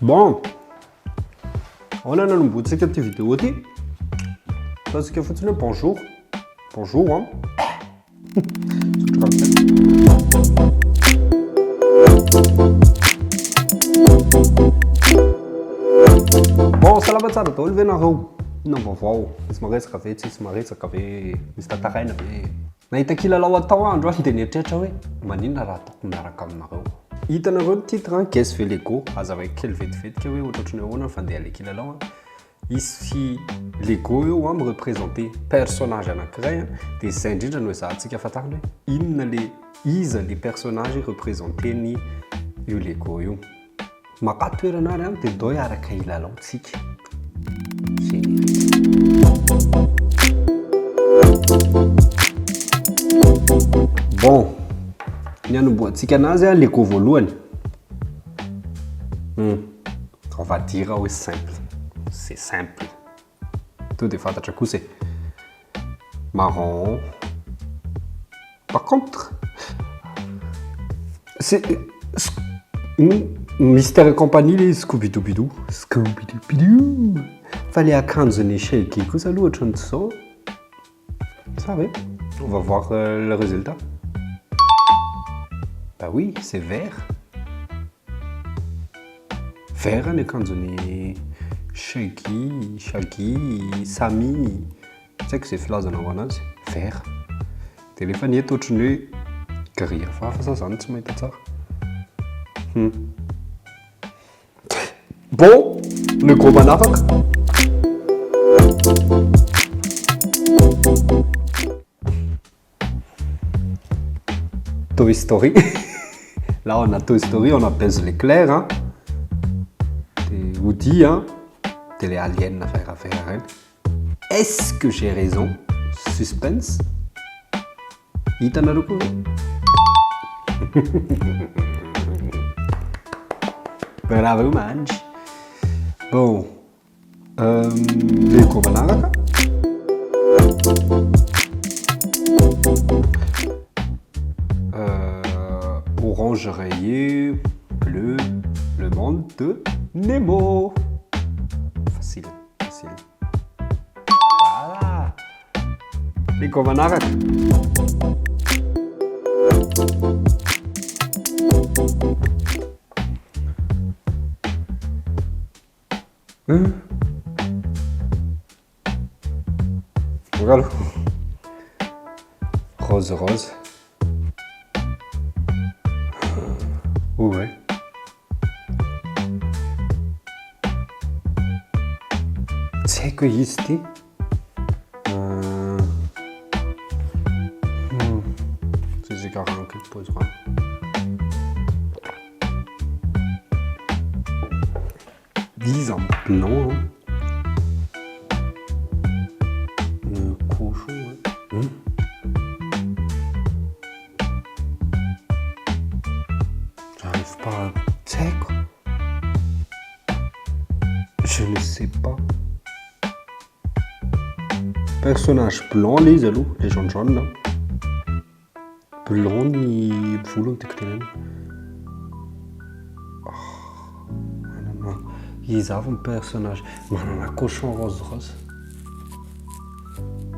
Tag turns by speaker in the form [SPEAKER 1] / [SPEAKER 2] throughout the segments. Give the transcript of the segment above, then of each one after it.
[SPEAKER 1] Bon, on a un bout de cette vidéo. Parce que faut dire bonjour. Bonjour, hein. Bon, salamat sa todo, vem na rua. Não vou vou. Esmareça café, esmareça café. Mista tarena be. Nahita kilalao atao andro any dia nieritreritra hoe maninona raha ataoko miaraka aminareo. Hitanareo ny titre Qu'est-ce fait Lego? Azavaiko kely vetivetika hoe ohatratry ny ahoana fandeha le kilalao. Izy Lego io mireprésenter personnage anankiray dia izay indrindra no ezahantsika fantarina hoe inona le iza le personnage représenteny io Lego io. Maka toerana ary dia dao hiaraka ilalaontsika. Bon, ny anomboantsika anazy Lego voalohany. On va dire hoe simple. C'est simple. Tout est fantatra kosa. Marron. Par contre, c'est Mystère et compagnie, les Scooby-Doo. Scooby-Doo. Fallait akanjony shaky kosa lohatra ny sao. Ça va. On va voir le résultat. Bah oui, c'est vert. Vert ny akanjony Shaggy, Sammy. C'est que c'est filazana ho anazy. Vert. Dia rehefa ny eto ohatrany hoe gris hafahafa sa zany tsy mahita tsara. Bon, le gros manafaka. Toy Story. Là, on a Toy Story, on a Buzz l'éclair. Hein. Des Woody, hein. Des les aliens à faire. Est-ce que j'ai raison? Suspense. Itanaruku. Bravo, manj. Bon. Lego manaraka. Orange rayé, bleu, le monde de Nemo. Facile. Voilà. Lego manaraka. Regarde. Rose. Ouais. C'est que ici. C'est carrément quelque chose. 10 ans blanc. Cochon, ouais. J'arrive pas à... C'est quoi? Je ne sais pas. Personnage blanc, les jaunes là. Blanc ni blond, ils ont un personnage. Mais on a un cochon rose.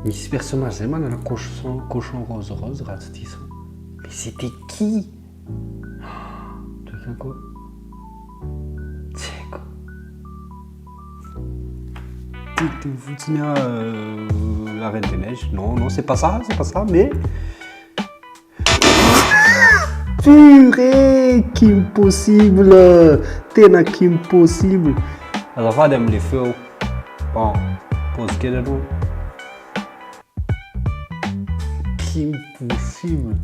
[SPEAKER 1] Mais ce personnage, c'est un cochon rose, mais c'était qui? Quoi? C'est quoi? Tu la Reine des Neiges? Non, c'est pas ça, mais... Purée, qu'impossible! Tena qu'impossible! Alors, va me les faire. Bon, pose quel nom? Qu'impossible!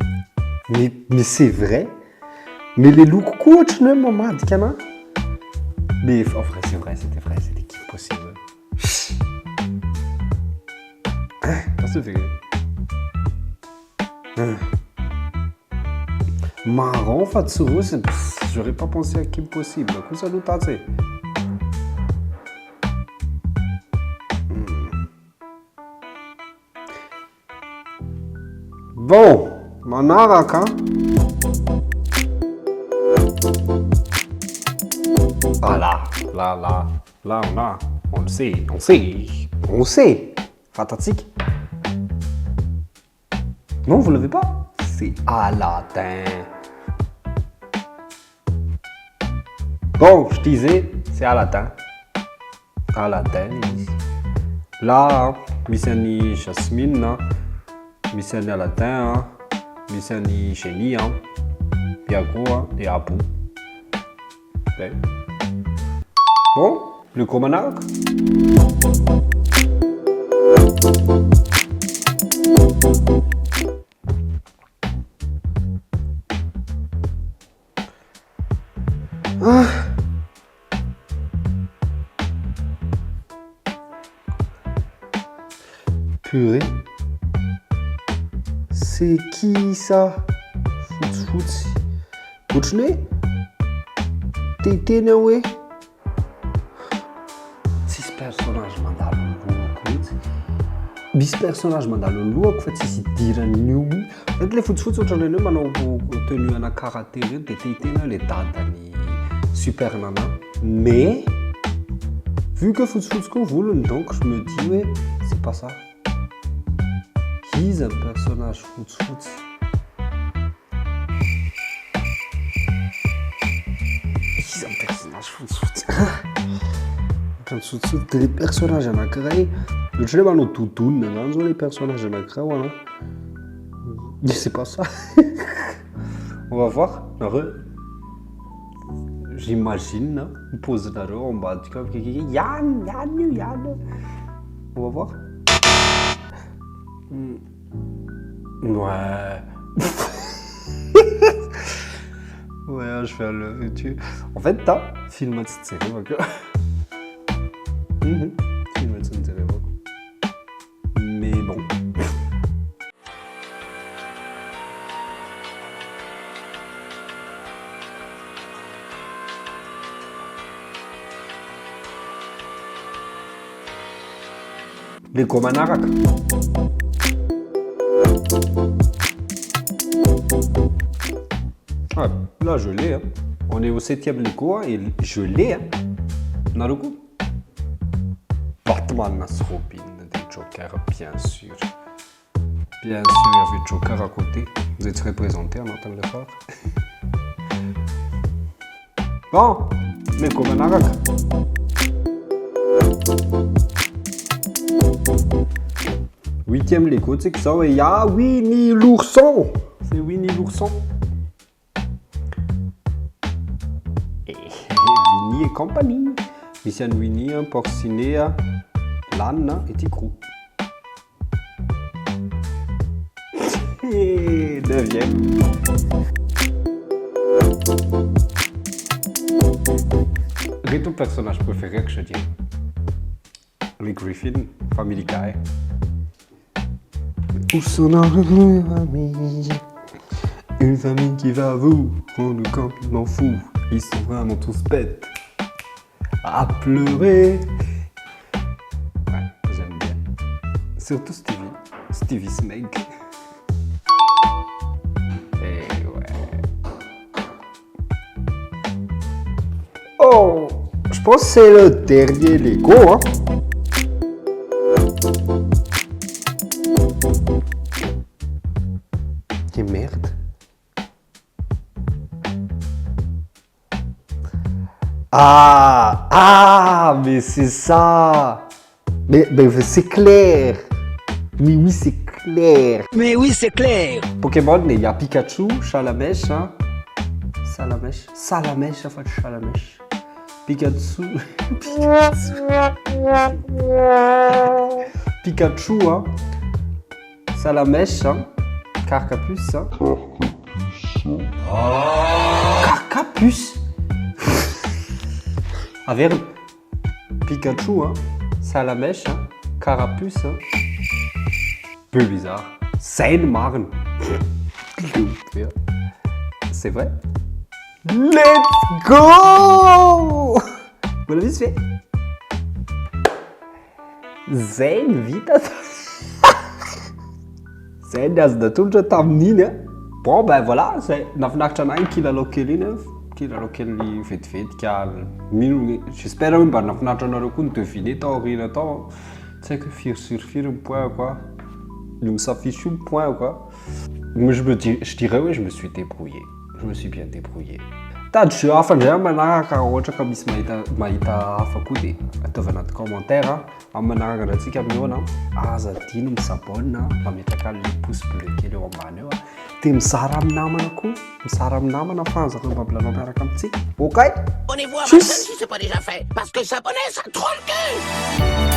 [SPEAKER 1] Mais c'est vrai? Mais les looks coach, ne maman, dit canin. Mais en vrai, c'était qu'impossible. Ça se fait. Marron, Fatsuru, j'aurais pas pensé à qu'impossible. Que ça nous tasse. Bon, manaraka. Ah là, on le sait. Fantastique. Non, vous l'avez pas? C'est Aladdin. Bon, je disais, c'est Aladdin. Aladdin. Là, misy Jasmine, misy Aladdin, misy Génie, Biago et Abu. Okay. Bon, le gros manarque. Purée. C'est qui ça? Foot. Kouchné? Tété Noé? 6 personages mandalo louco. 10 personnages mandalo louco fa tsisy idirany io. Le fotsifotsy ohatran'ny hoe manao tenue ana karaté reny dia tetena le dadany Super Nana. Mais vu que fotsifotsy koa volony, donc je me dis ouais, c'est pas ça. Iza ny personnage fotsifotsy. Iza ny personnage fotsifotsy. Fotsifotsy les personnages anankiray ohatra hoe manao dodonina zany zao les personnages anankiray ana. C'est pas ça. On va voir. J'imagine pose nareo ambadika Yann. On va voir. Ouais. Ouais, je vais le tuer. En fait, t'as filmé cette série, d'accord? Filmé cette série, mais bon. Les Komanarak. Ah, là, je l'ai. Hein. On est au 7e Lego et je l'ai. Hein. Naruto. Batman, Robin, des Jokers, bien sûr. Bien sûr, il y avait Joker à côté. Vous êtes représentés en entendant le faire. Bon, les Komanarak. Huitième Lego, tu sais que ça, il y a Winnie l'ourson. C'est Winnie l'ourson. Et Winnie et compagnie. Ici, Winnie, Porcinet, Lan et Ticrou. Et 9e. Quel est ton personnage préféré que je dis? Les Griffin, Family Guy. Où sont nos familles? Une famille qui va vous rendre complètement fou. Ils sont vraiment tous bêtes à pleurer. Ouais, j'aime bien. Surtout Stevie Smeg. Et ouais. Oh, je pense que c'est le dernier Lego, hein. Et merde. Ah, mais c'est ça. Mais c'est clair. Mais oui, c'est clair. Pokémon, il y a Pikachu, Salamèche, hein. Salamèche, en fait, Salamèche. Pikachu, hein. Salamèche, hein. Carcapus, hein. Carcapus. Averne. Pikachu, hein. Salamèche, hein. Carapuce, hein. Peu bizarre. Seine-Marne. C'est vrai. Let's go! Vous l'avez fait? Zen Vita. Zen das da tulcha tamnina. Bon ben voilà, c'est nafinaritra anahy kilalao kely iny kilalao kely vetivetika mino j'espère hoe mba nafinaritra anareo koa ny deviner tao aoriana tao tsy haiko firy sur firy ny point quoi le misafiche le point quoi mais je dirais ouais je me suis débrouillé je me suis bien débrouillé tady jeu hafa ndray manaraka ohatra ka misy mahita hafa koa dia ataovy anaty commentaire amin'ny manaraka antsika amin'io aza dino misabone mametaka le pouce bleu kely eo ambany eo dia mizara amin'ny namana koa mizara amin'ny namana fanzaka mbabilanao miaraka amintsika ok
[SPEAKER 2] Abonnez-vous à ma chaîne si ce n'est pas déjà fait, parce que s'abonner, ça troll le cul.